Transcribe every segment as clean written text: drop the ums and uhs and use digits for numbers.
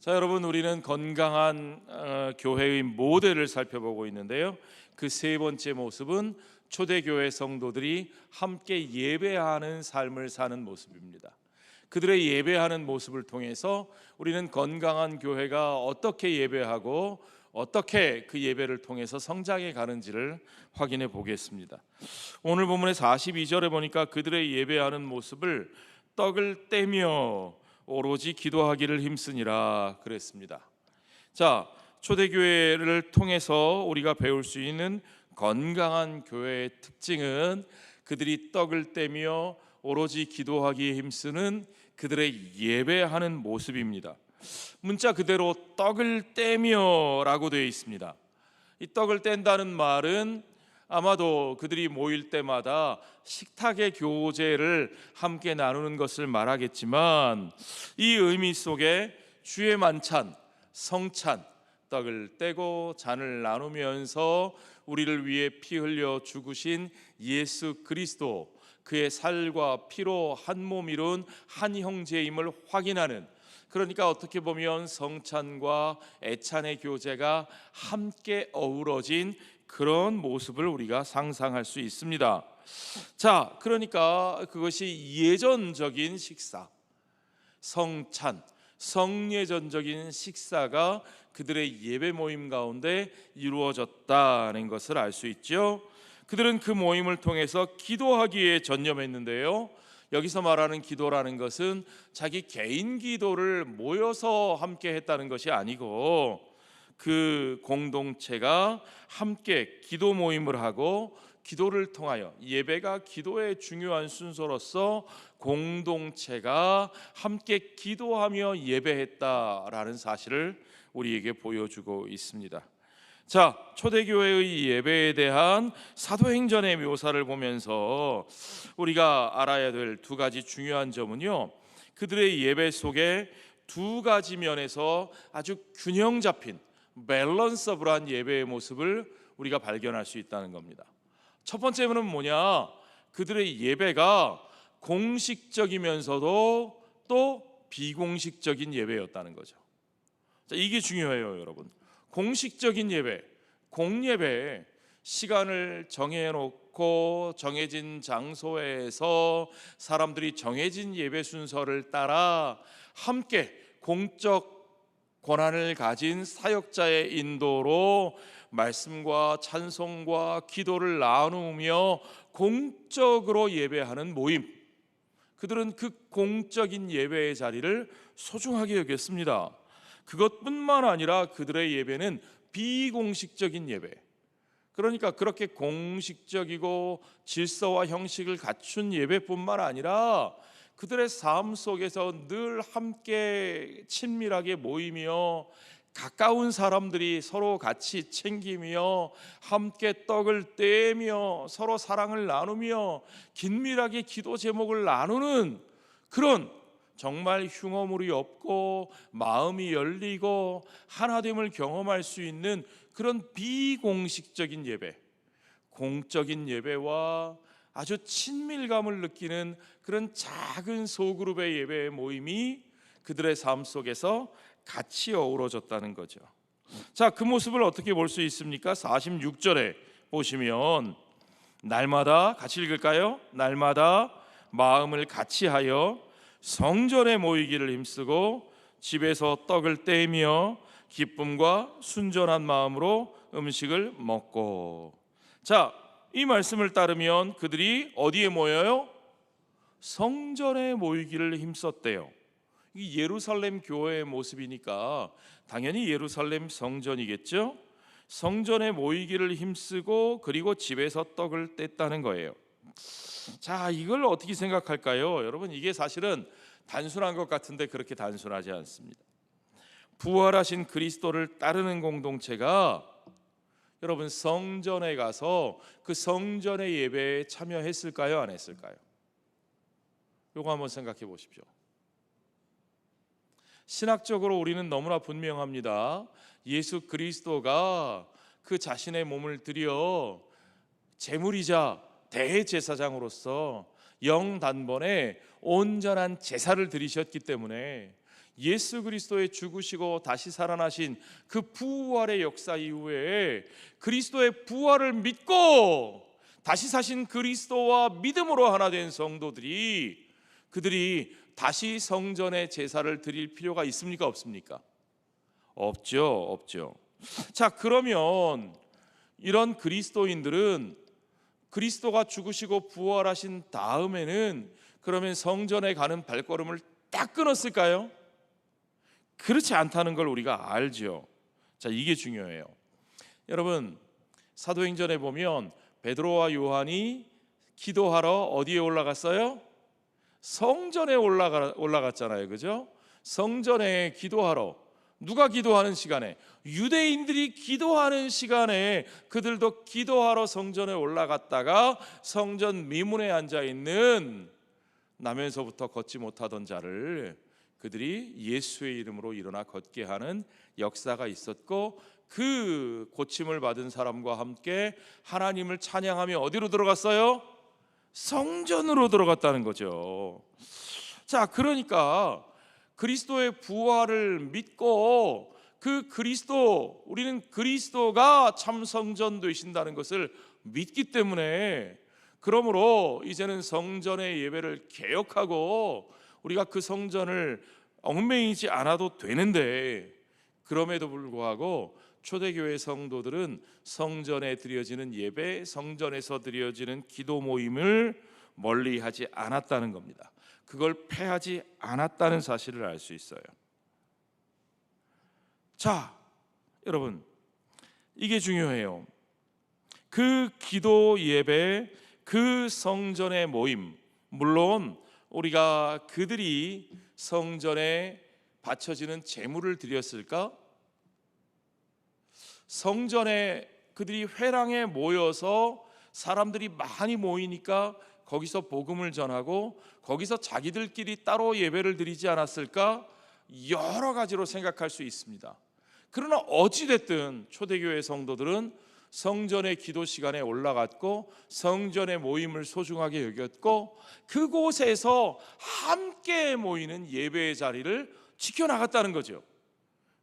자, 여러분, 우리는 건강한 교회의 모델을 살펴보고 있는데요. 그 세 번째 모습은 초대교회 성도들이 함께 예배하는 삶을 사는 모습입니다. 그들의 예배하는 모습을 통해서 우리는 건강한 교회가 어떻게 예배하고 어떻게 그 예배를 통해서 성장해 가는지를 확인해 보겠습니다. 오늘 본문의 42절에 보니까 그들의 예배하는 모습을 떡을 떼며 오로지 기도하기를 힘쓰니라 그랬습니다. 자, 초대교회를 통해서 우리가 배울 수 있는 건강한 교회의 특징은 그들이 떡을 떼며 오로지 기도하기에 힘쓰는 그들의 예배하는 모습입니다. 문자 그대로 떡을 떼며 라고 되어 있습니다. 이 떡을 뗀다는 말은 아마도 그들이 모일 때마다 식탁의 교제를 함께 나누는 것을 말하겠지만, 이 의미 속에 주의 만찬, 성찬, 떡을 떼고 잔을 나누면서 우리를 위해 피 흘려 죽으신 예수 그리스도, 그의 살과 피로 한 몸 이룬 한 형제임을 확인하는, 그러니까 어떻게 보면 성찬과 애찬의 교제가 함께 어우러진 그런 모습을 우리가 상상할 수 있습니다. 자, 그러니까 그것이 예전적인 식사, 성찬, 성예전적인 식사가 그들의 예배 모임 가운데 이루어졌다는 것을 알 수 있죠. 그들은 그 모임을 통해서 기도하기에 전념했는데요. 여기서 말하는 기도라는 것은 자기 개인 기도를 모여서 함께 했다는 것이 아니고, 그 공동체가 함께 기도 모임을 하고 기도를 통하여, 예배가 기도의 중요한 순서로서 공동체가 함께 기도하며 예배했다라는 사실을 우리에게 보여주고 있습니다. 자, 초대교회의 예배에 대한 사도행전의 묘사를 보면서 우리가 알아야 될 두 가지 중요한 점은요, 그들의 예배 속에 두 가지 면에서 아주 균형 잡힌 밸런서블한 예배의 모습을 우리가 발견할 수 있다는 겁니다. 첫 번째는 뭐냐? 그들의 예배가 공식적이면서도 또 비공식적인 예배였다는 거죠. 자, 이게 중요해요, 여러분. 공식적인 예배, 공예배, 시간을 정해놓고 정해진 장소에서 사람들이 정해진 예배 순서를 따라 함께 공적 권한을 가진 사역자의 인도로 말씀과 찬송과 기도를 나누며 공적으로 예배하는 모임, 그들은 그 공적인 예배의 자리를 소중하게 여겼습니다. 그것뿐만 아니라 그들의 예배는 비공식적인 예배, 그러니까 그렇게 공식적이고 질서와 형식을 갖춘 예배뿐만 아니라 그들의 삶 속에서 늘 함께 친밀하게 모이며 가까운 사람들이 서로 같이 챙기며 함께 떡을 떼며 서로 사랑을 나누며 긴밀하게 기도 제목을 나누는, 그런 정말 흉어물이 없고 마음이 열리고 하나됨을 경험할 수 있는 그런 비공식적인 예배, 공적인 예배와 아주 친밀감을 느끼는 그런 작은 소그룹의 예배의 모임이 그들의 삶 속에서 같이 어우러졌다는 거죠. 자, 그 모습을 어떻게 볼 수 있습니까? 46절에 보시면 날마다, 같이 읽을까요? 날마다 마음을 같이 하여 성전에 모이기를 힘쓰고 집에서 떡을 떼며 기쁨과 순전한 마음으로 음식을 먹고. 자, 이 말씀을 따르면 그들이 어디에 모여요? 성전에 모이기를 힘썼대요. 이 예루살렘 교회의 모습이니까 당연히 예루살렘 성전이겠죠. 성전에 모이기를 힘쓰고 그리고 집에서 떡을 뗐다는 거예요. 자, 이걸 어떻게 생각할까요? 여러분, 이게 사실은 단순한 것 같은데 그렇게 단순하지 않습니다. 부활하신 그리스도를 따르는 공동체가 여러분 성전에 가서 그 성전의 예배에 참여했을까요? 안 했을까요? 이거 한번 생각해 보십시오. 신학적으로 우리는 너무나 분명합니다. 예수 그리스도가 그 자신의 몸을 들여 제물이자 대제사장으로서 영단번에 온전한 제사를 드리셨기 때문에 예수 그리스도의 죽으시고 다시 살아나신 그 부활의 역사 이후에 그리스도의 부활을 믿고 다시 사신 그리스도와 믿음으로 하나 된 성도들이 그들이 다시 성전에 제사를 드릴 필요가 있습니까? 없습니까? 없죠. 자, 그러면 이런 그리스도인들은 그리스도가 죽으시고 부활하신 다음에는 그러면 성전에 가는 발걸음을 딱 끊었을까요? 그렇지 않다는 걸 우리가 알죠. 자, 이게 중요해요. 여러분, 사도행전에 보면 베드로와 요한이 기도하러 어디에 올라갔어요? 성전에 올라갔잖아요. 그죠? 성전에 기도하러. 누가 기도하는 시간에? 유대인들이 기도하는 시간에 그들도 기도하러 성전에 올라갔다가 성전 미문에 앉아 있는 나면서부터 걷지 못하던 자를 그들이 예수의 이름으로 일어나 걷게 하는 역사가 있었고, 그 고침을 받은 사람과 함께 하나님을 찬양하며 어디로 들어갔어요? 성전으로 들어갔다는 거죠. 자, 그러니까 그리스도의 부활을 믿고 그 그리스도, 우리는 그리스도가 참 성전 되신다는 것을 믿기 때문에, 그러므로 이제는 성전의 예배를 개혁하고 우리가 그 성전을 얽매이지 않아도 되는데, 그럼에도 불구하고 초대교회 성도들은 성전에 드려지는 예배, 성전에서 드려지는 기도 모임을 멀리하지 않았다는 겁니다. 그걸 폐하지 않았다는 사실을 알 수 있어요. 자, 여러분, 이게 중요해요. 그 기도 예배, 그 성전의 모임, 물론 우리가 그들이 성전에 바쳐지는 제물을 드렸을까? 성전에 그들이 회랑에 모여서 사람들이 많이 모이니까 거기서 복음을 전하고 거기서 자기들끼리 따로 예배를 드리지 않았을까? 여러 가지로 생각할 수 있습니다. 그러나 어찌됐든 초대교회 성도들은 성전의 기도 시간에 올라갔고 성전의 모임을 소중하게 여겼고 그곳에서 함께 모이는 예배의 자리를 지켜나갔다는 거죠.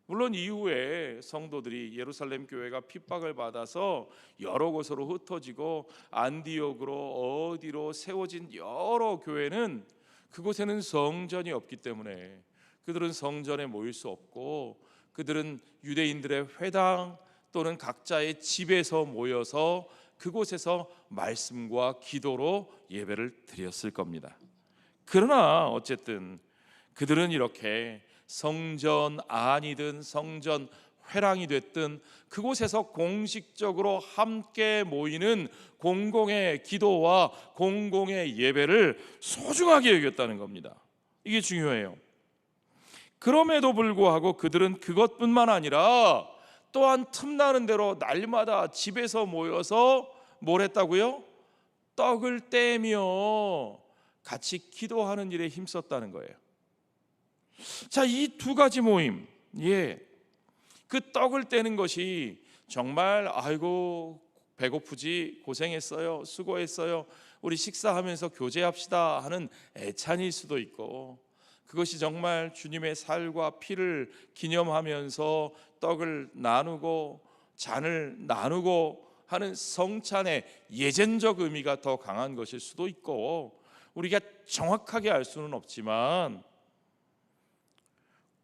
물론 이후에 성도들이 예루살렘 교회가 핍박을 받아서 여러 곳으로 흩어지고 안디옥으로 어디로 세워진 여러 교회는 그곳에는 성전이 없기 때문에 그들은 성전에 모일 수 없고 그들은 유대인들의 회당 또는 각자의 집에서 모여서 그곳에서 말씀과 기도로 예배를 드렸을 겁니다. 그러나 어쨌든 그들은 이렇게 성전 안이든 성전 회랑이 됐든 그곳에서 공식적으로 함께 모이는 공공의 기도와 공공의 예배를 소중하게 여겼다는 겁니다. 이게 중요해요. 그럼에도 불구하고 그들은 그것뿐만 아니라 또한 틈나는 대로 날마다 집에서 모여서 뭘 했다고요? 떡을 떼며 같이 기도하는 일에 힘썼다는 거예요. 자, 이 두 가지 모임, 그 떡을 떼는 것이 정말 아이고 배고프지, 고생했어요, 수고했어요, 우리 식사하면서 교제합시다 하는 애찬일 수도 있고, 그것이 정말 주님의 살과 피를 기념하면서 떡을 나누고 잔을 나누고 하는 성찬의 예전적 의미가 더 강한 것일 수도 있고, 우리가 정확하게 알 수는 없지만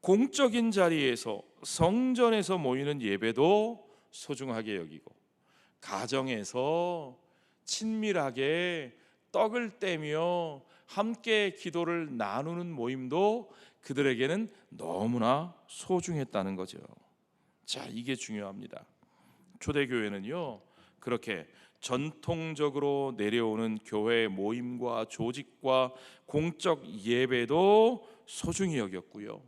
공적인 자리에서 성전에서 모이는 예배도 소중하게 여기고 가정에서 친밀하게 떡을 떼며 함께 기도를 나누는 모임도 그들에게는 너무나 소중했다는 거죠. 자, 이게 중요합니다. 초대교회는요, 그렇게 전통적으로 내려오는 교회 모임과 조직과 공적 예배도 소중히 여겼고요,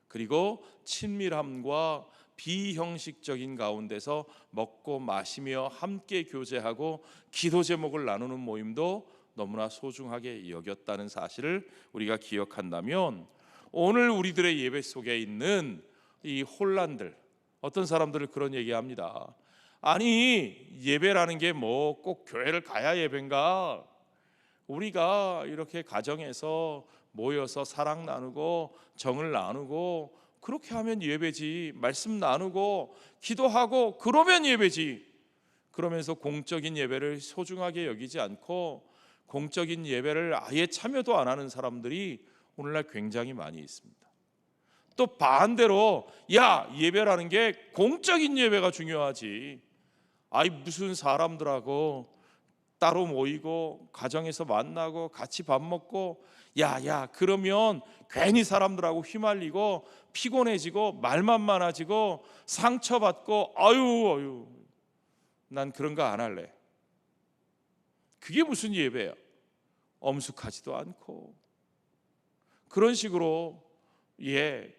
그리고 친밀함과 비형식적인 가운데서 먹고 마시며 함께 교제하고 기도 제목을 나누는 모임도 너무나 소중하게 여겼다는 사실을 우리가 기억한다면, 오늘 우리들의 예배 속에 있는 이 혼란들, 어떤 사람들은 그런 얘기합니다. 아니, 예배라는 게 뭐 꼭 교회를 가야 예배인가? 우리가 이렇게 가정에서 모여서 사랑 나누고 정을 나누고 그렇게 하면 예배지. 말씀 나누고 기도하고 그러면 예배지. 그러면서 공적인 예배를 소중하게 여기지 않고 공적인 예배를 아예 참여도 안 하는 사람들이 오늘날 굉장히 많이 있습니다. 또 반대로 예배라는 게 공적인 예배가 중요하지. 무슨 사람들하고 따로 모이고 가정에서 만나고 같이 밥 먹고 그러면 괜히 사람들하고 휘말리고 피곤해지고 말만 많아지고 상처받고 아유 난 그런 거 안 할래. 그게 무슨 예배야? 엄숙하지도 않고 그런 식으로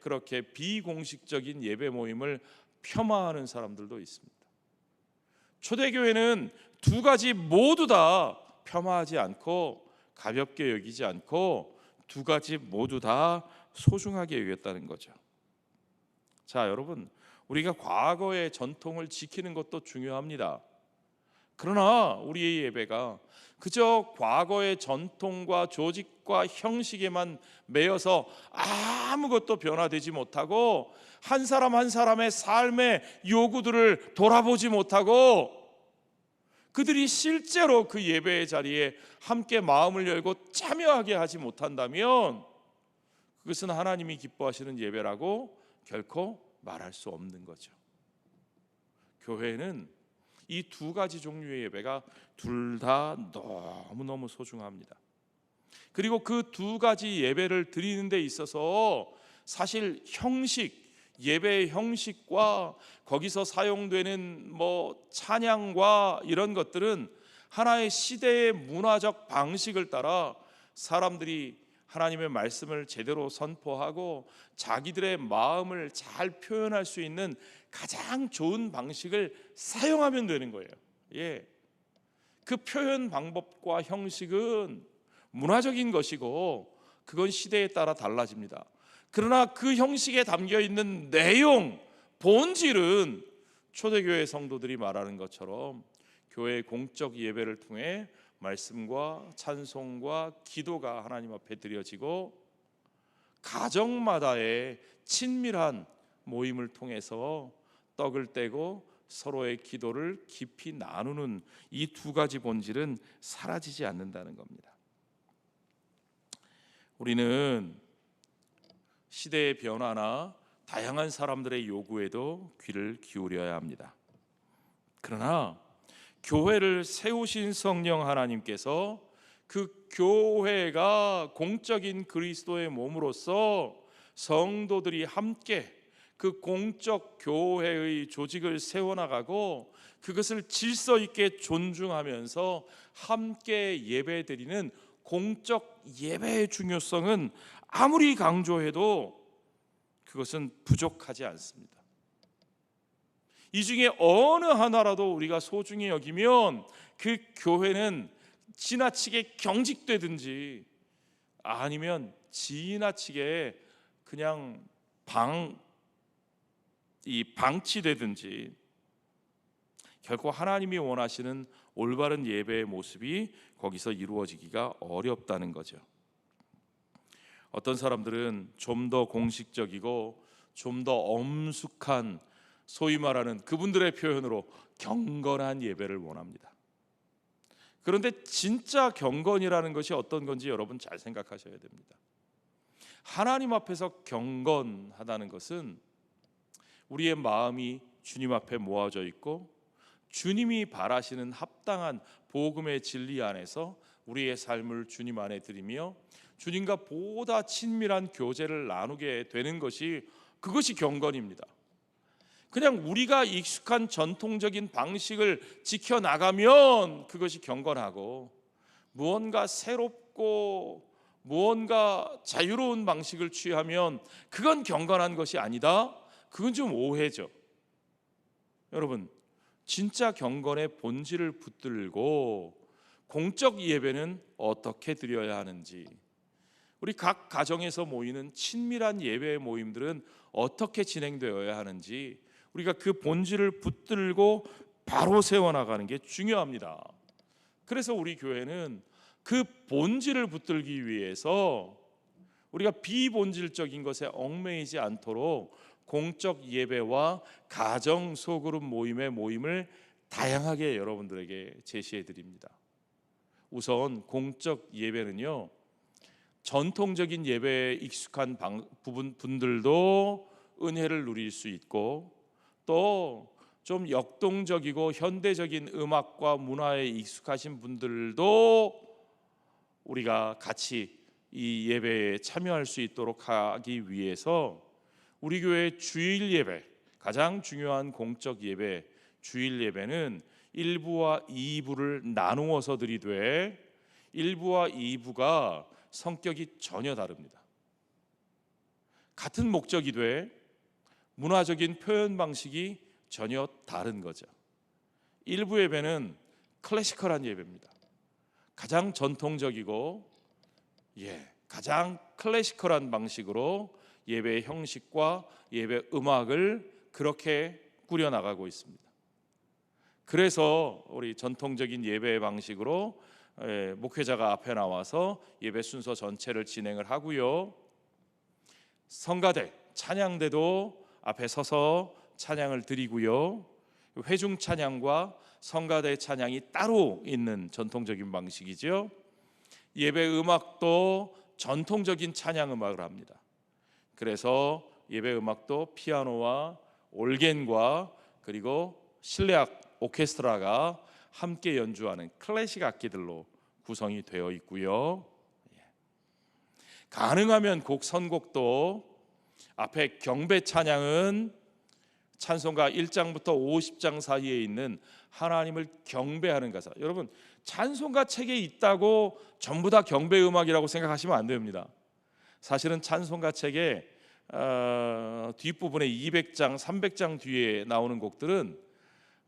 그렇게 비공식적인 예배 모임을 폄하하는 사람들도 있습니다. 초대교회는 두 가지 모두 다 폄하하지 않고 가볍게 여기지 않고 두 가지 모두 다 소중하게 여겼다는 거죠. 자, 여러분, 우리가 과거의 전통을 지키는 것도 중요합니다. 그러나 우리의 예배가 그저 과거의 전통과 조직과 형식에만 매여서 아무것도 변화되지 못하고 한 사람 한 사람의 삶의 요구들을 돌아보지 못하고 그들이 실제로 그 예배의 자리에 함께 마음을 열고 참여하게 하지 못한다면 그것은 하나님이 기뻐하시는 예배라고 결코 말할 수 없는 거죠. 교회는 이 두 가지 종류의 예배가 둘 다 너무너무 소중합니다. 그리고 그 두 가지 예배를 드리는 데 있어서 사실 예배의 형식과 거기서 사용되는 찬양과 이런 것들은 하나의 시대의 문화적 방식을 따라 사람들이 하나님의 말씀을 제대로 선포하고 자기들의 마음을 잘 표현할 수 있는 가장 좋은 방식을 사용하면 되는 거예요. 그 표현 방법과 형식은 문화적인 것이고 그건 시대에 따라 달라집니다. 그러나 그 형식에 담겨 있는 내용, 본질은 초대교회 성도들이 말하는 것처럼 교회의 공적 예배를 통해 말씀과 찬송과 기도가 하나님 앞에 드려지고 가정마다의 친밀한 모임을 통해서 떡을 떼고 서로의 기도를 깊이 나누는 이 두 가지 본질은 사라지지 않는다는 겁니다. 우리는 시대의 변화나 다양한 사람들의 요구에도 귀를 기울여야 합니다. 그러나 교회를 세우신 성령 하나님께서 그 교회가 공적인 그리스도의 몸으로서 성도들이 함께 그 공적 교회의 조직을 세워나가고 그것을 질서 있게 존중하면서 함께 예배드리는 공적 예배의 중요성은 아무리 강조해도 그것은 부족하지 않습니다. 이 중에 어느 하나라도 우리가 소중히 여기면 그 교회는 지나치게 경직되든지 아니면 지나치게 그냥 방치되든지 결코 하나님이 원하시는 올바른 예배의 모습이 거기서 이루어지기가 어렵다는 거죠. 어떤 사람들은 좀 더 공식적이고 좀 더 엄숙한 소위 말하는 그분들의 표현으로 경건한 예배를 원합니다. 그런데 진짜 경건이라는 것이 어떤 건지 여러분 잘 생각하셔야 됩니다. 하나님 앞에서 경건하다는 것은 우리의 마음이 주님 앞에 모아져 있고 주님이 바라시는 합당한 복음의 진리 안에서 우리의 삶을 주님 안에 드리며 주님과 보다 친밀한 교제를 나누게 되는 것이 그것이 경건입니다. 그냥 우리가 익숙한 전통적인 방식을 지켜나가면 그것이 경건하고 무언가 새롭고 무언가 자유로운 방식을 취하면 그건 경건한 것이 아니다. 그건 좀 오해죠. 여러분, 진짜 경건의 본질을 붙들고 공적 예배는 어떻게 드려야 하는지, 우리 각 가정에서 모이는 친밀한 예배 모임들은 어떻게 진행되어야 하는지 우리가 그 본질을 붙들고 바로 세워나가는 게 중요합니다. 그래서 우리 교회는 그 본질을 붙들기 위해서 우리가 비본질적인 것에 얽매이지 않도록 공적 예배와 가정 소그룹 모임을 다양하게 여러분들에게 제시해 드립니다. 우선 공적 예배는요, 전통적인 예배에 익숙한 분들도 은혜를 누릴 수 있고, 또 좀 역동적이고 현대적인 음악과 문화에 익숙하신 분들도 우리가 같이 이 예배에 참여할 수 있도록 하기 위해서 우리 교회 주일 예배, 가장 중요한 공적 예배, 주일 예배는 1부와 2부를 나누어서 드리되 1부와 2부가 성격이 전혀 다릅니다. 같은 목적이 돼 문화적인 표현 방식이 전혀 다른 거죠. 1부 예배는 클래시컬한 예배입니다. 가장 전통적이고 가장 클래시컬한 방식으로 예배의 형식과 예배 음악을 그렇게 꾸려나가고 있습니다. 그래서 우리 전통적인 예배 방식으로 목회자가 앞에 나와서 예배 순서 전체를 진행을 하고요, 성가대, 찬양대도 앞에 서서 찬양을 드리고요, 회중 찬양과 성가대 찬양이 따로 있는 전통적인 방식이죠. 예배 음악도 전통적인 찬양 음악을 합니다. 그래서 예배 음악도 피아노와 올겐과 그리고 실내악 오케스트라가 함께 연주하는 클래식 악기들로 구성이 되어 있고요. 가능하면 곡 선곡도 앞에 경배 찬양은 찬송가 1장부터 50장 사이에 있는 하나님을 경배하는 가사. 여러분, 찬송가 책에 있다고 전부 다 경배 음악이라고 생각하시면 안 됩니다. 사실은 찬송가 책에 뒷부분에 200장, 300장 뒤에 나오는 곡들은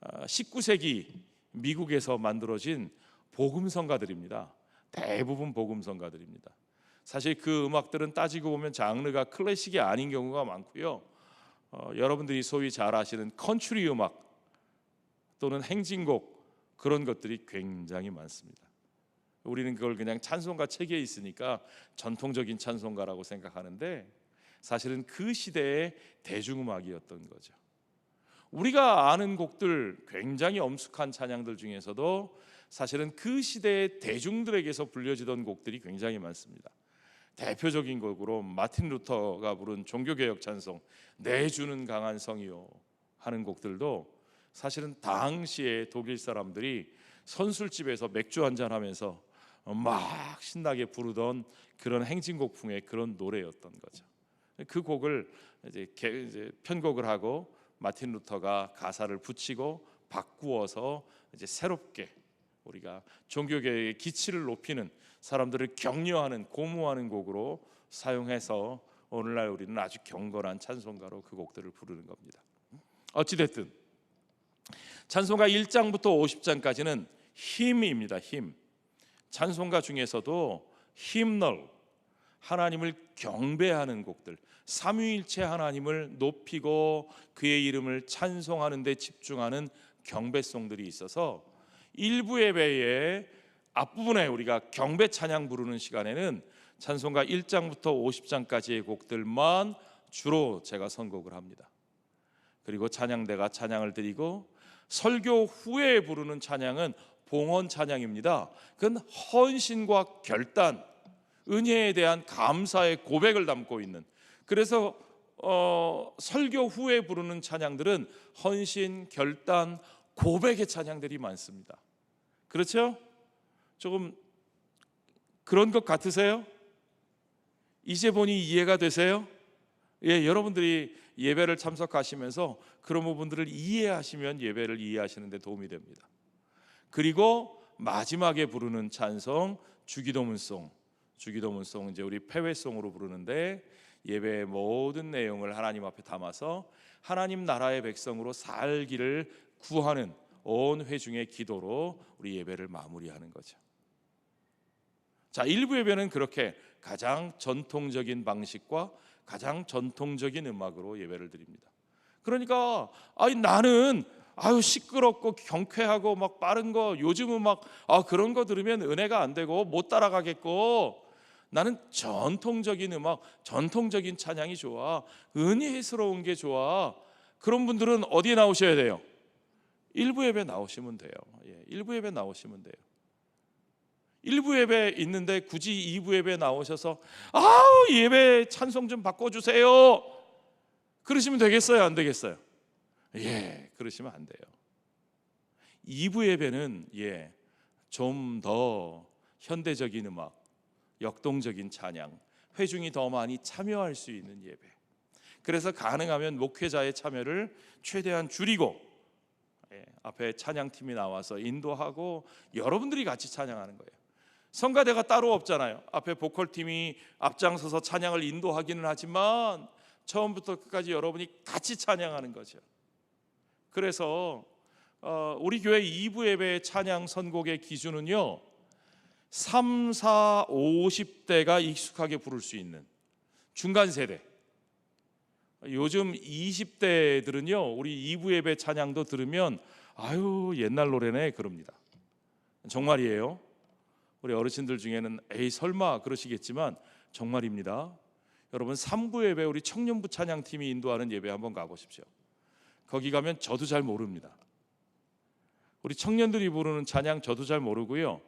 19세기 미국에서 만들어진 복음성가들입니다. 대부분 복음성가들입니다. 사실 그 음악들은 따지고 보면 장르가 클래식이 아닌 경우가 많고요, 여러분들이 소위 잘 아시는 컨트리 음악 또는 행진곡, 그런 것들이 굉장히 많습니다. 우리는 그걸 그냥 찬송가 책에 있으니까 전통적인 찬송가라고 생각하는데 사실은 그 시대의 대중음악이었던 거죠. 우리가 아는 곡들, 굉장히 엄숙한 찬양들 중에서도 사실은 그 시대의 대중들에게서 불려지던 곡들이 굉장히 많습니다. 대표적인 곡으로 마틴 루터가 부른 종교개혁 찬송 내 주는 강한 성이요 하는 곡들도 사실은 당시에 독일 사람들이 선술집에서 맥주 한잔 하면서 막 신나게 부르던 그런 행진곡풍의 그런 노래였던 거죠. 그 곡을 이제 편곡을 하고 마틴 루터가 가사를 붙이고 바꾸어서 이제 새롭게 우리가 종교개혁의 기치를 높이는, 사람들을 격려하는, 고무하는 곡으로 사용해서 오늘날 우리는 아주 경건한 찬송가로 그 곡들을 부르는 겁니다. 어찌됐든 찬송가 1장부터 50장까지는 힘입니다. 힘. 찬송가 중에서도 힘널, 하나님을 경배하는 곡들, 삼위일체 하나님을 높이고 그의 이름을 찬송하는 데 집중하는 경배송들이 있어서 일부 예배의 앞부분에 우리가 경배 찬양 부르는 시간에는 찬송가 1장부터 50장까지의 곡들만 주로 제가 선곡을 합니다. 그리고 찬양대가 찬양을 드리고 설교 후에 부르는 찬양은 봉헌 찬양입니다. 그건 헌신과 결단, 은혜에 대한 감사의 고백을 담고 있는, 그래서 설교 후에 부르는 찬양들은 헌신, 결단, 고백의 찬양들이 많습니다. 그렇죠? 조금 그런 것 같으세요? 이제 보니 이해가 되세요? 여러분들이 예배를 참석하시면서 그런 부분들을 이해하시면 예배를 이해하시는 데 도움이 됩니다. 그리고 마지막에 부르는 찬송 주기도문송 이제 우리 폐회송으로 부르는데 예배의 모든 내용을 하나님 앞에 담아서 하나님 나라의 백성으로 살기를 구하는 온 회중의 기도로 우리 예배를 마무리하는 거죠. 자, 일부 예배는 그렇게 가장 전통적인 방식과 가장 전통적인 음악으로 예배를 드립니다. 그러니까 나는 시끄럽고 경쾌하고 막 빠른 거, 요즘 음악 그런 거 들으면 은혜가 안 되고 못 따라가겠고, 나는 전통적인 음악, 전통적인 찬양이 좋아, 은혜스러운 게 좋아, 그런 분들은 어디에 나오셔야 돼요? 일부 예배 나오시면 돼요. 일부 예배 나오시면 돼요. 일부 예배 있는데 굳이 2부 예배 나오셔서 아우 예배 찬송 좀 바꿔주세요 그러시면 되겠어요? 안 되겠어요? 그러시면 안 돼요. 2부 예배는 좀 더 현대적인 음악, 역동적인 찬양, 회중이 더 많이 참여할 수 있는 예배. 그래서 가능하면 목회자의 참여를 최대한 줄이고 앞에 찬양팀이 나와서 인도하고 여러분들이 같이 찬양하는 거예요. 성가대가 따로 없잖아요. 앞에 보컬팀이 앞장서서 찬양을 인도하기는 하지만 처음부터 끝까지 여러분이 같이 찬양하는 거죠. 그래서 우리 교회 2부 예배의 찬양 선곡의 기준은요 3, 4, 50대가 익숙하게 부를 수 있는 중간 세대. 요즘 20대들은요 우리 2부 예배 찬양도 들으면 아유 옛날 노래네 그럽니다. 정말이에요. 우리 어르신들 중에는 에이 설마 그러시겠지만 정말입니다. 여러분 3부 예배 우리 청년부 찬양팀이 인도하는 예배 한번 가보십시오. 거기 가면 저도 잘 모릅니다. 우리 청년들이 부르는 찬양 저도 잘 모르고요.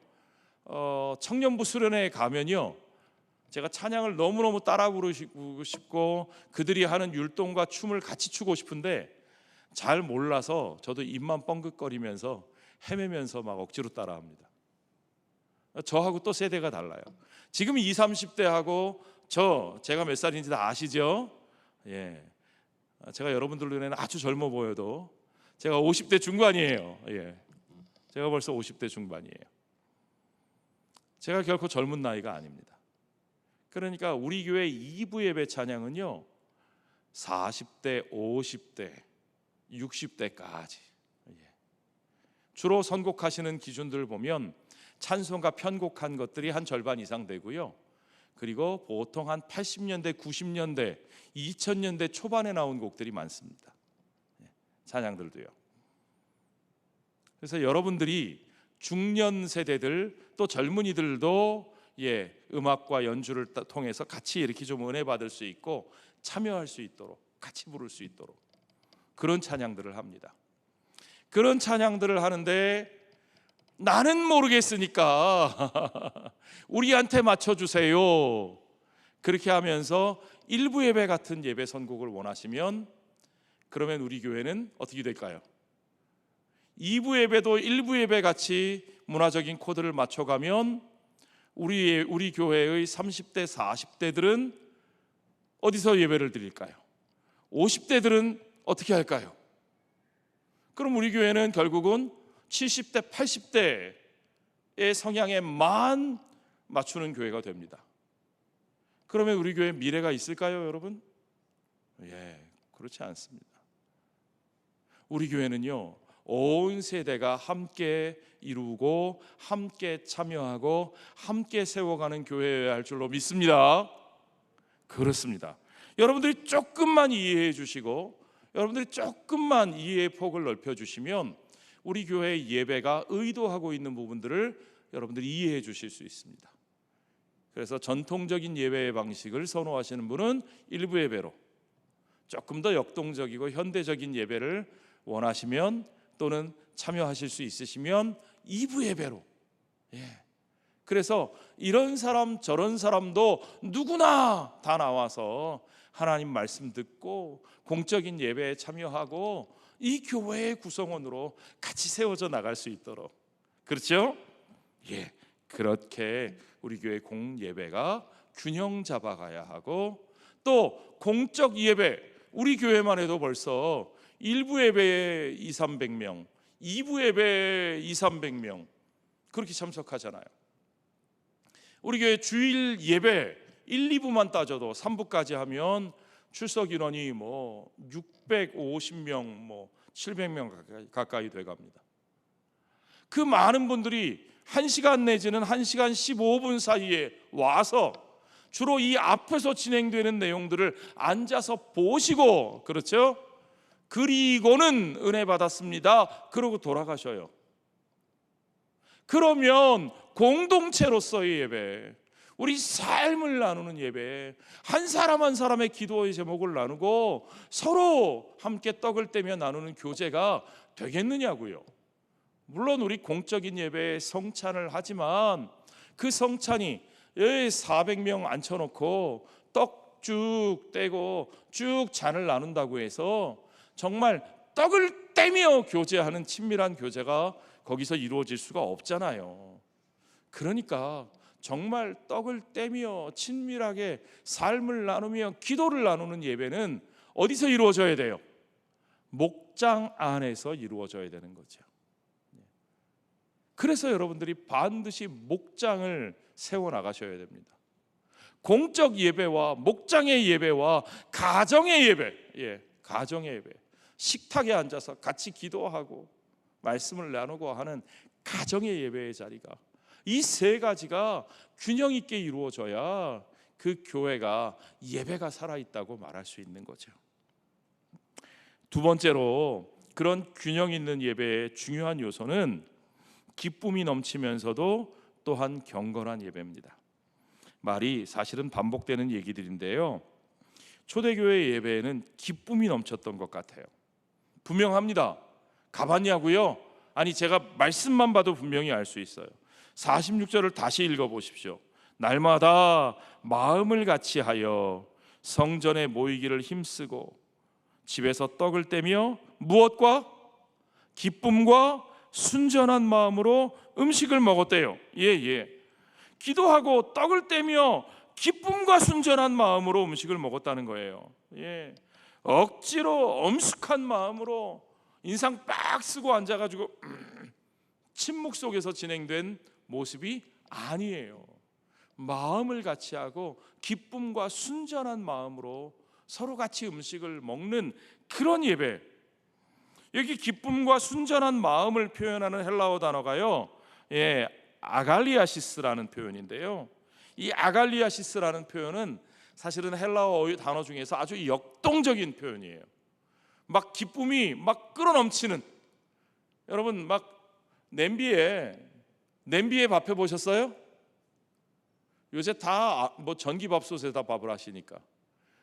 청년부 수련회에 가면요 제가 찬양을 너무너무 따라 부르고 싶고 그들이 하는 율동과 춤을 같이 추고 싶은데 잘 몰라서 저도 입만 뻥긋거리면서 헤매면서 막 억지로 따라합니다. 저하고 또 세대가 달라요. 지금 20, 30대하고 제가 몇 살인지 다 아시죠? 제가 여러분들 눈에는 아주 젊어 보여도 제가 50대 중반이에요. 제가 벌써 50대 중반이에요. 제가 결코 젊은 나이가 아닙니다. 그러니까 우리 교회 2부 예배 찬양은요 40대, 50대, 60대까지 주로 선곡하시는 기준들을 보면 찬송가 편곡한 것들이 한 절반 이상 되고요. 그리고 보통 한 80년대, 90년대, 2000년대 초반에 나온 곡들이 많습니다. 찬양들도요. 그래서 여러분들이 중년 세대들 또 젊은이들도 음악과 연주를 통해서 같이 이렇게 좀 은혜 받을 수 있고 참여할 수 있도록 같이 부를 수 있도록 그런 찬양들을 합니다. 그런 찬양들을 하는데 나는 모르겠으니까 우리한테 맞춰주세요. 그렇게 하면서 일부 예배 같은 예배 선곡을 원하시면 그러면 우리 교회는 어떻게 될까요? 2부 예배도 1부 예배 같이 문화적인 코드를 맞춰가면 우리 교회의 30대, 40대들은 어디서 예배를 드릴까요? 50대들은 어떻게 할까요? 그럼 우리 교회는 결국은 70대, 80대의 성향에만 맞추는 교회가 됩니다. 그러면 우리 교회 미래가 있을까요, 여러분? 그렇지 않습니다. 우리 교회는요 온 세대가 함께 이루고 함께 참여하고 함께 세워가는 교회여야 할 줄로 믿습니다. 그렇습니다. 여러분들이 조금만 이해해 주시고 여러분들이 조금만 이해의 폭을 넓혀 주시면 우리 교회의 예배가 의도하고 있는 부분들을 여러분들이 이해해 주실 수 있습니다. 그래서 전통적인 예배의 방식을 선호하시는 분은 일부 예배로, 조금 더 역동적이고 현대적인 예배를 원하시면 또는 참여하실 수 있으시면 2부 예배로. 그래서 이런 사람 저런 사람도 누구나 다 나와서 하나님 말씀 듣고 공적인 예배에 참여하고 이 교회의 구성원으로 같이 세워져 나갈 수 있도록, 그렇죠? 그렇게 우리 교회 공예배가 균형 잡아가야 하고, 또 공적 예배, 우리 교회만 해도 벌써 1부 예배에 200~300명, 2부 예배에 200~300명 그렇게 참석하잖아요. 우리 교회 주일 예배 1, 2부만 따져도 3부까지 하면 출석 인원이 650명, 700명 가까이 돼갑니다. 그 많은 분들이 1시간 내지는 1시간 15분 사이에 와서 주로 이 앞에서 진행되는 내용들을 앉아서 보시고, 그렇죠? 그리고는 은혜 받았습니다. 그러고 돌아가셔요. 그러면 공동체로서의 예배, 우리 삶을 나누는 예배, 한 사람 한 사람의 기도의 제목을 나누고 서로 함께 떡을 떼며 나누는 교제가 되겠느냐고요. 물론 우리 공적인 예배에 성찬을 하지만 그 성찬이 400명 앉혀놓고 떡 쭉 떼고 쭉 잔을 나눈다고 해서 정말 떡을 떼며 교제하는 친밀한 교제가 거기서 이루어질 수가 없잖아요. 그러니까 정말 떡을 떼며 친밀하게 삶을 나누며 기도를 나누는 예배는 어디서 이루어져야 돼요? 목장 안에서 이루어져야 되는 거죠. 그래서 여러분들이 반드시 목장을 세워나가셔야 됩니다. 공적 예배와 목장의 예배와 가정의 예배, 가정의 예배, 식탁에 앉아서 같이 기도하고 말씀을 나누고 하는 가정의 예배의 자리가, 이 세 가지가 균형 있게 이루어져야 그 교회가 예배가 살아있다고 말할 수 있는 거죠. 두 번째로 그런 균형 있는 예배의 중요한 요소는 기쁨이 넘치면서도 또한 경건한 예배입니다. 말이 사실은 반복되는 얘기들인데요, 초대교회 예배에는 기쁨이 넘쳤던 것 같아요. 분명합니다. 가봤냐고요? 아니, 제가 말씀만 봐도 분명히 알 수 있어요. 46절을 다시 읽어보십시오. 날마다 마음을 같이 하여 성전에 모이기를 힘쓰고 집에서 떡을 떼며 무엇과? 기쁨과 순전한 마음으로 음식을 먹었대요. 기도하고 떡을 떼며 기쁨과 순전한 마음으로 음식을 먹었다는 거예요. 억지로 엄숙한 마음으로 인상 빡 쓰고 앉아가지고 침묵 속에서 진행된 모습이 아니에요. 마음을 같이 하고 기쁨과 순전한 마음으로 서로 같이 음식을 먹는 그런 예배. 여기 기쁨과 순전한 마음을 표현하는 헬라어 단어가요, 아갈리아시스라는 표현인데요, 이 아갈리아시스라는 표현은 사실은 헬라어 단어 중에서 아주 역동적인 표현이에요. 막 기쁨이 막 끌어넘치는, 여러분 막 냄비에 밥 해보셨어요? 요새 다 전기밥솥에다 밥을 하시니까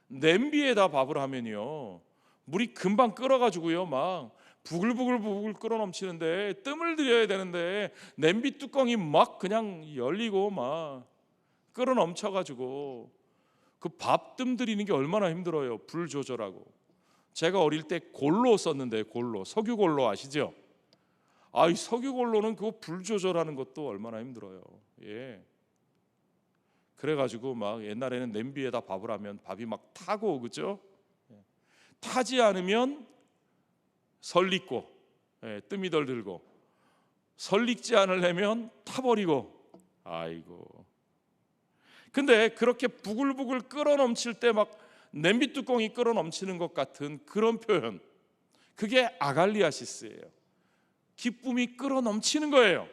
냄비에다 밥을 하면요, 물이 금방 끓어가지고요 막 부글부글 끓어넘치는데 뜸을 들여야 되는데 냄비 뚜껑이 막 그냥 열리고 막 끓어넘쳐가지고 그 밥 뜸 들이는 게 얼마나 힘들어요. 불 조절하고. 제가 어릴 때 골로 썼는데, 골로, 석유골로 아시죠? 이 석유골로는 그거 불 조절하는 것도 얼마나 힘들어요. 그래가지고 막 옛날에는 냄비에다 밥을 하면 밥이 막 타고, 그죠? 타지 않으면 설익고, 뜸이 덜 들고, 설익지 않으려면 타버리고. 아이고. 근데 그렇게 부글부글 끓어넘칠 때 막 냄비 뚜껑이 끓어넘치는 것 같은 그런 표현, 그게 아갈리아시스예요. 기쁨이 끓어넘치는 거예요.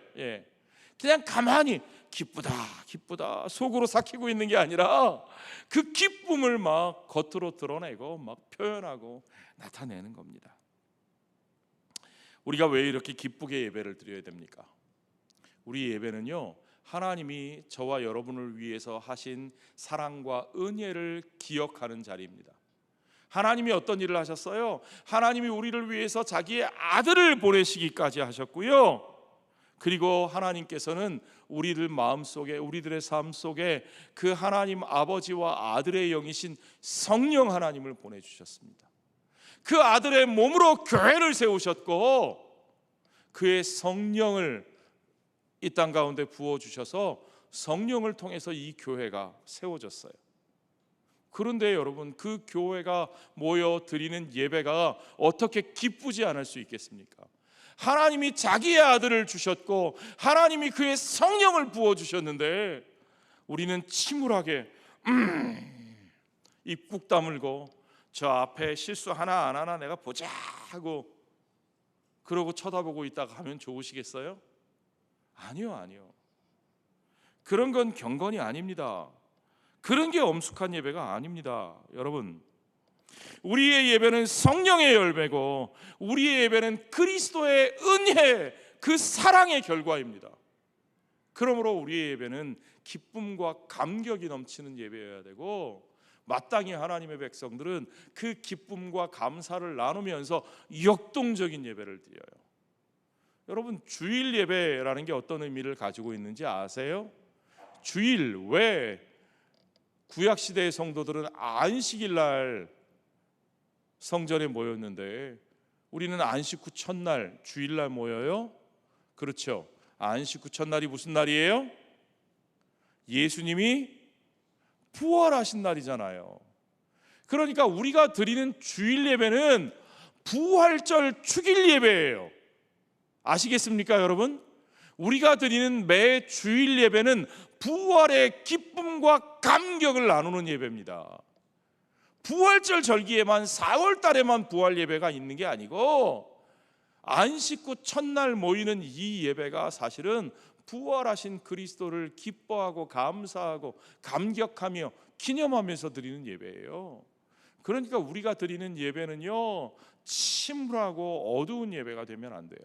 그냥 가만히 기쁘다 속으로 삭히고 있는 게 아니라 그 기쁨을 막 겉으로 드러내고 막 표현하고 나타내는 겁니다. 우리가 왜 이렇게 기쁘게 예배를 드려야 됩니까? 우리 예배는요, 하나님이 저와 여러분을 위해서 하신 사랑과 은혜를 기억하는 자리입니다. 하나님이 어떤 일을 하셨어요? 하나님이 우리를 위해서 자기의 아들을 보내시기까지 하셨고요, 그리고 하나님께서는 우리들 마음속에, 우리들의 삶 속에 그 하나님 아버지와 아들의 영이신 성령 하나님을 보내주셨습니다. 그 아들의 몸으로 교회를 세우셨고 그의 성령을 이 땅 가운데 부어주셔서 성령을 통해서 이 교회가 세워졌어요. 그런데 여러분, 그 교회가 모여 드리는 예배가 어떻게 기쁘지 않을 수 있겠습니까? 하나님이 자기의 아들을 주셨고 하나님이 그의 성령을 부어주셨는데 우리는 침울하게 입 꾹 다물고 저 앞에 실수 하나 안 하나 내가 보자 하고 그러고 쳐다보고 있다가 하면 좋으시겠어요? 아니요. 그런 건 경건이 아닙니다. 그런 게 엄숙한 예배가 아닙니다. 여러분, 우리의 예배는 성령의 열매고 우리의 예배는 그리스도의 은혜, 그 사랑의 결과입니다. 그러므로 우리의 예배는 기쁨과 감격이 넘치는 예배여야 되고, 마땅히 하나님의 백성들은 그 기쁨과 감사를 나누면서 역동적인 예배를 드려요. 여러분, 주일 예배라는 게 어떤 의미를 가지고 있는지 아세요? 주일, 왜 구약 시대의 성도들은 안식일 날 성전에 모였는데 우리는 안식 후 첫날 주일날 모여요? 그렇죠. 안식 후 첫날이 무슨 날이에요? 예수님이 부활하신 날이잖아요. 그러니까 우리가 드리는 주일 예배는 부활절 축일 예배예요. 아시겠습니까, 여러분? 우리가 드리는 매 주일 예배는 부활의 기쁨과 감격을 나누는 예배입니다. 부활절 절기에만 4월 달에만 부활 예배가 있는 게 아니고 안식 후 첫날 모이는 이 예배가 사실은 부활하신 그리스도를 기뻐하고 감사하고 감격하며 기념하면서 드리는 예배예요. 그러니까 우리가 드리는 예배는요, 침울하고 어두운 예배가 되면 안 돼요.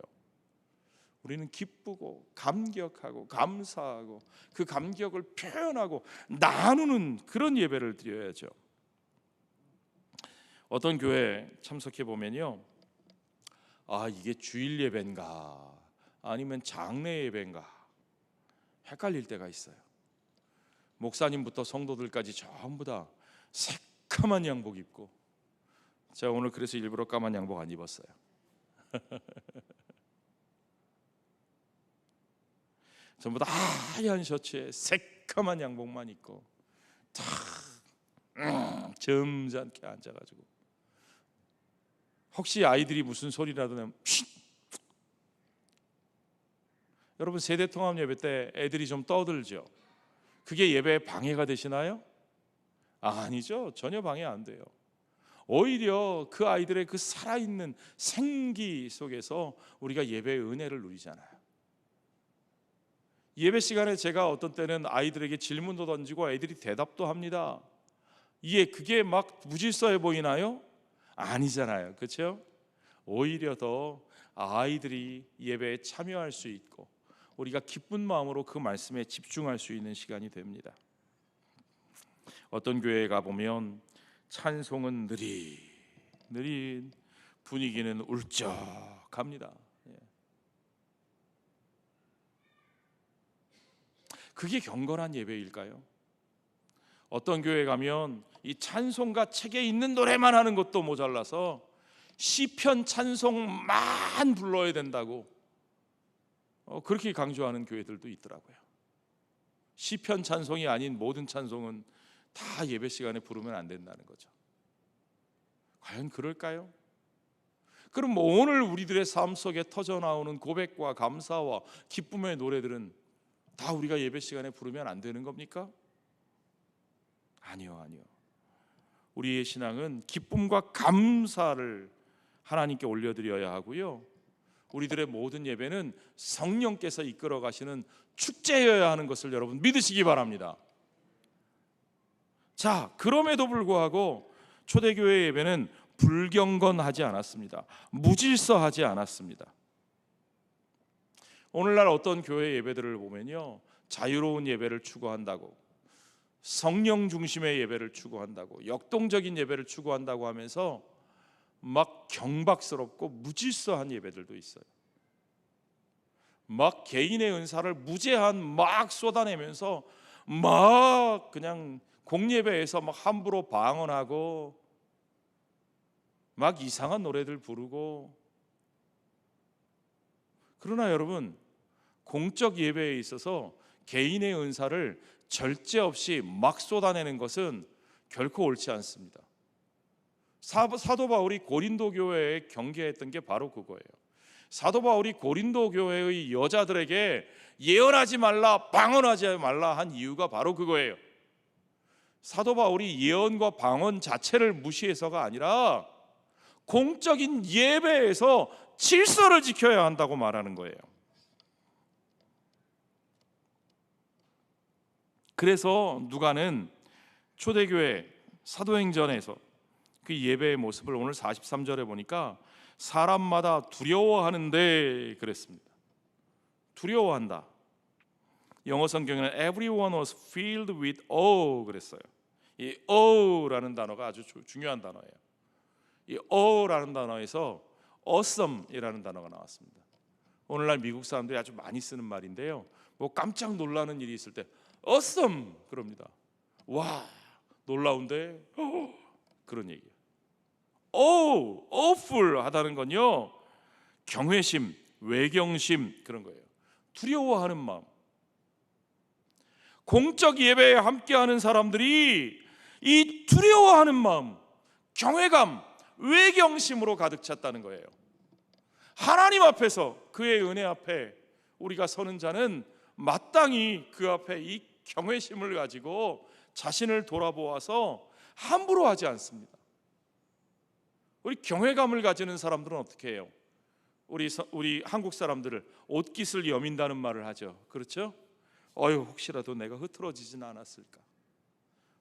우리는 기쁘고 감격하고 감사하고 그 감격을 표현하고 나누는 그런 예배를 드려야죠. 어떤 교회 참석해 보면요, 이게 주일 예배인가 아니면 장례 예배인가 헷갈릴 때가 있어요. 목사님부터 성도들까지 전부 다 새까만 양복 입고, 제가 오늘 그래서 일부러 까만 양복 안 입었어요. 전부 다 하얀 셔츠에 새까만 양복만 입고 다 점잖게 앉아가지고, 혹시 아이들이 무슨 소리라도 내면 쉿! 여러분, 세대통합 예배 때 애들이 좀 떠들죠. 그게 예배에 방해가 되시나요? 아니죠. 전혀 방해 안 돼요. 오히려 그 아이들의 그 살아있는 생기 속에서 우리가 예배의 은혜를 누리잖아요. 예배 시간에 제가 어떤 때는 아이들에게 질문도 던지고 애들이 대답도 합니다. 그게 막 무질서해 보이나요? 아니잖아요. 그렇죠? 오히려 더 아이들이 예배에 참여할 수 있고 우리가 기쁜 마음으로 그 말씀에 집중할 수 있는 시간이 됩니다. 어떤 교회에 가보면 찬송은 느린, 분위기는 울적합니다. 그게 경건한 예배일까요? 어떤 교회 가면 이 찬송가 책에 있는 노래만 하는 것도 모자라서 시편 찬송만 불러야 된다고 그렇게 강조하는 교회들도 있더라고요. 시편 찬송이 아닌 모든 찬송은 다 예배 시간에 부르면 안 된다는 거죠. 과연 그럴까요? 그럼 오늘 우리들의 삶 속에 터져나오는 고백과 감사와 기쁨의 노래들은 다 우리가 예배 시간에 부르면 안 되는 겁니까? 아니요. 우리의 신앙은 기쁨과 감사를 하나님께 올려드려야 하고요, 우리들의 모든 예배는 성령께서 이끌어 가시는 축제여야 하는 것을 여러분 믿으시기 바랍니다. 자, 그럼에도 불구하고 초대교회 예배는 불경건하지 않았습니다. 무질서하지 않았습니다. 오늘날 어떤 교회 예배들을 보면요, 자유로운 예배를 추구한다고, 성령 중심의 예배를 추구한다고, 역동적인 예배를 추구한다고 하면서 막 경박스럽고 무질서한 예배들도 있어요. 막 개인의 은사를 무제한 막 쏟아내면서 막 그냥 공예배에서 막 함부로 방언하고 막 이상한 노래들 부르고. 그러나 여러분, 공적 예배에 있어서 개인의 은사를 절제 없이 막 쏟아내는 것은 결코 옳지 않습니다. 사도 바울이 고린도 교회에 경계했던 게 바로 그거예요. 사도 바울이 고린도 교회의 여자들에게 예언하지 말라, 방언하지 말라 한 이유가 바로 그거예요. 사도 바울이 예언과 방언 자체를 무시해서가 아니라 공적인 예배에서 질서를 지켜야 한다고 말하는 거예요. 그래서 누가는 초대교회 사도행전에서 그 예배의 모습을 오늘 43절에 보니까 사람마다 두려워하는데 그랬습니다. 두려워한다. 영어 성경에는 everyone was filled with awe 그랬어요. 이 awe라는 단어가 아주 중요한 단어예요. 이 awe라는 단어에서 awesome이라는 단어가 나왔습니다. 오늘날 미국 사람들이 아주 많이 쓰는 말인데요. 뭐 깜짝 놀라는 일이 있을 때 awesome 그럽니다. 와, 놀라운데 그런 얘기예요. awful 하다는 건요, 경외심, 외경심 그런 거예요. 두려워하는 마음. 공적 예배에 함께하는 사람들이 이 두려워하는 마음, 경외감, 외경심으로 가득 찼다는 거예요. 하나님 앞에서, 그의 은혜 앞에 우리가 서는 자는 마땅히 그 앞에 이 경외심을 가지고 자신을 돌아보아서 함부로 하지 않습니다. 우리 경외감을 가지는 사람들은 어떻게 해요? 우리 한국 사람들을 옷깃을 여민다는 말을 하죠. 그렇죠? 혹시라도 내가 흐트러지진 않았을까?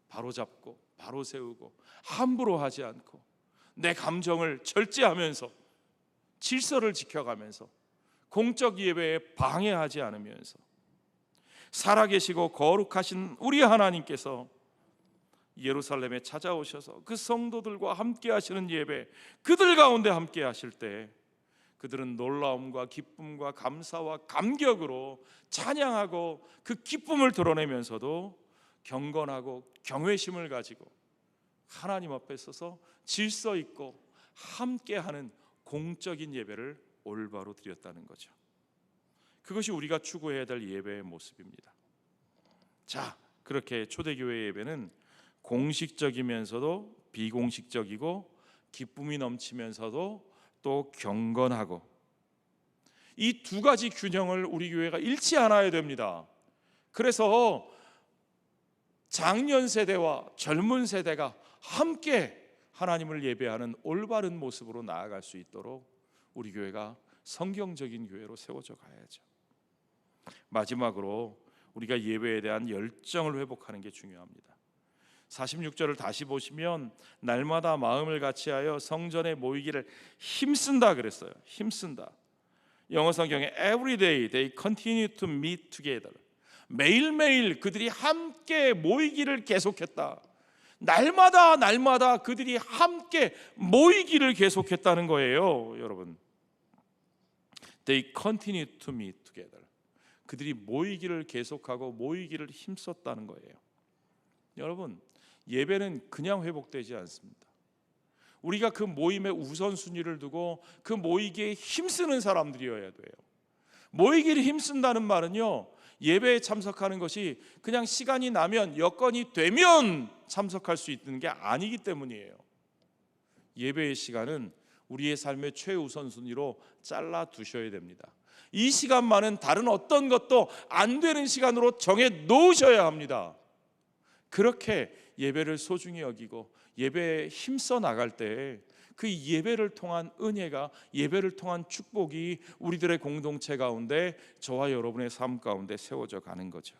바로 잡고 바로 세우고 함부로 하지 않고 내 감정을 절제하면서 질서를 지켜가면서 공적 예배에 방해하지 않으면서 살아계시고 거룩하신 우리 하나님께서 예루살렘에 찾아오셔서 그 성도들과 함께 하시는 예배, 그들 가운데 함께 하실 때 그들은 놀라움과 기쁨과 감사와 감격으로 찬양하고 그 기쁨을 드러내면서도 경건하고 경외심을 가지고 하나님 앞에 서서 질서 있고 함께하는 공적인 예배를 올바로 드렸다는 거죠. 그것이 우리가 추구해야 될 예배의 모습입니다. 자, 그렇게 초대교회 예배는 공식적이면서도 비공식적이고 기쁨이 넘치면서도 또 경건하고, 이 두 가지 균형을 우리 교회가 잃지 않아야 됩니다. 그래서 장년 세대와 젊은 세대가 함께 하나님을 예배하는 올바른 모습으로 나아갈 수 있도록 우리 교회가 성경적인 교회로 세워져 가야죠. 마지막으로 우리가 예배에 대한 열정을 회복하는 게 중요합니다. 46절을 다시 보시면 날마다 마음을 같이하여 성전에 모이기를 힘쓴다 그랬어요. 힘쓴다. 영어 성경에 every day they continue to meet together. 매일매일 그들이 함께 모이기를 계속했다. 날마다 그들이 함께 모이기를 계속했다는 거예요. 여러분, they continue to meet together. 그들이 모이기를 계속하고 모이기를 힘썼다는 거예요. 여러분, 예배는 그냥 회복되지 않습니다. 우리가 그 모임의 우선순위를 두고 그 모이기에 힘쓰는 사람들이어야 돼요. 모이기를 힘쓴다는 말은요, 예배에 참석하는 것이 그냥 시간이 나면 여건이 되면 참석할 수 있는 게 아니기 때문이에요. 예배의 시간은 우리의 삶의 최우선순위로 잘라 두셔야 됩니다. 이 시간만은 다른 어떤 것도 안 되는 시간으로 정해 놓으셔야 합니다. 그렇게 예배를 소중히 여기고 예배에 힘써 나갈 때 그 예배를 통한 은혜가, 예배를 통한 축복이 우리들의 공동체 가운데, 저와 여러분의 삶 가운데 세워져 가는 거죠.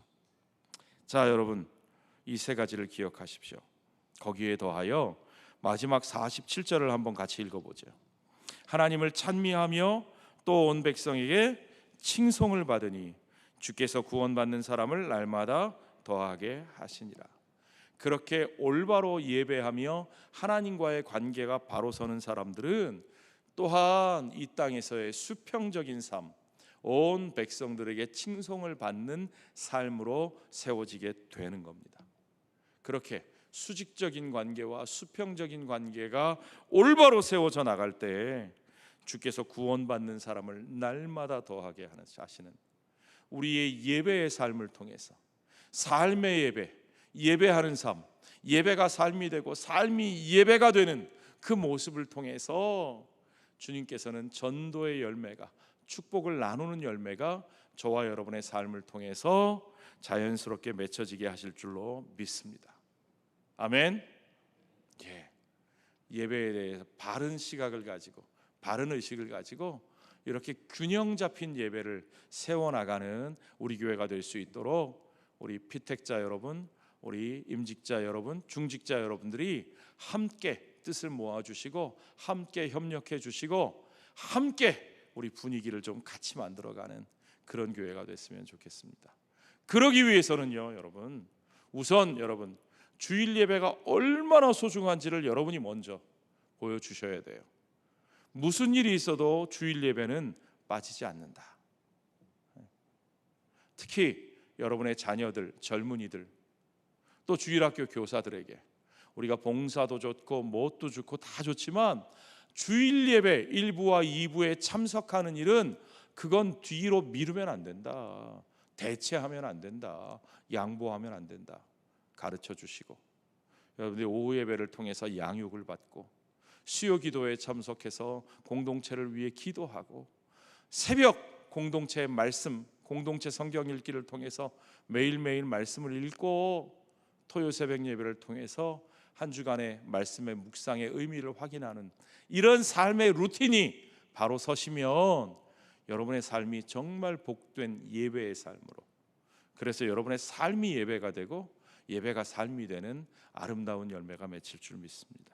자, 여러분, 이 세 가지를 기억하십시오. 거기에 더하여 마지막 47절을 한번 같이 읽어보죠. 하나님을 찬미하며 또 온 백성에게 칭송을 받으니 주께서 구원받는 사람을 날마다 더하게 하시니라. 그렇게 올바로 예배하며 하나님과의 관계가 바로 서는 사람들은 또한 이 땅에서의 수평적인 삶, 온 백성들에게 칭송을 받는 삶으로 세워지게 되는 겁니다. 그렇게 수직적인 관계와 수평적인 관계가 올바로 세워져 나갈 때 주께서 구원받는 사람을 날마다 더하게 하시는 우리의 예배의 삶을 통해서, 삶의 예배, 예배하는 삶, 예배가 삶이 되고 삶이 예배가 되는 그 모습을 통해서 주님께서는 전도의 열매가, 축복을 나누는 열매가 저와 여러분의 삶을 통해서 자연스럽게 맺혀지게 하실 줄로 믿습니다. 아멘. 예배에 대해서 바른 시각을 가지고, 바른 의식을 가지고 이렇게 균형 잡힌 예배를 세워나가는 우리 교회가 될 수 있도록 우리 피택자 여러분, 우리 임직자 여러분, 중직자 여러분들이 함께 뜻을 모아주시고 함께 협력해 주시고 함께 우리 분위기를 좀 같이 만들어가는 그런 교회가 됐으면 좋겠습니다. 그러기 위해서는요, 여러분, 우선 여러분 주일 예배가 얼마나 소중한지를 여러분이 먼저 보여주셔야 돼요. 무슨 일이 있어도 주일 예배는 빠지지 않는다. 특히 여러분의 자녀들, 젊은이들, 또 주일학교 교사들에게 우리가 봉사도 좋고 뭣도 좋고 다 좋지만 주일 예배 1부와 2부에 참석하는 일은 그건 뒤로 미루면 안 된다. 대체하면 안 된다. 양보하면 안 된다. 가르쳐 주시고, 여러분들이 오후 예배를 통해서 양육을 받고, 수요 기도에 참석해서 공동체를 위해 기도하고, 새벽 공동체 말씀, 공동체 성경 읽기를 통해서 매일매일 말씀을 읽고, 토요 새벽 예배를 통해서 한 주간의 말씀의 묵상의 의미를 확인하는 이런 삶의 루틴이 바로 서시면 여러분의 삶이 정말 복된 예배의 삶으로, 그래서 여러분의 삶이 예배가 되고 예배가 삶이 되는 아름다운 열매가 맺힐 줄 믿습니다.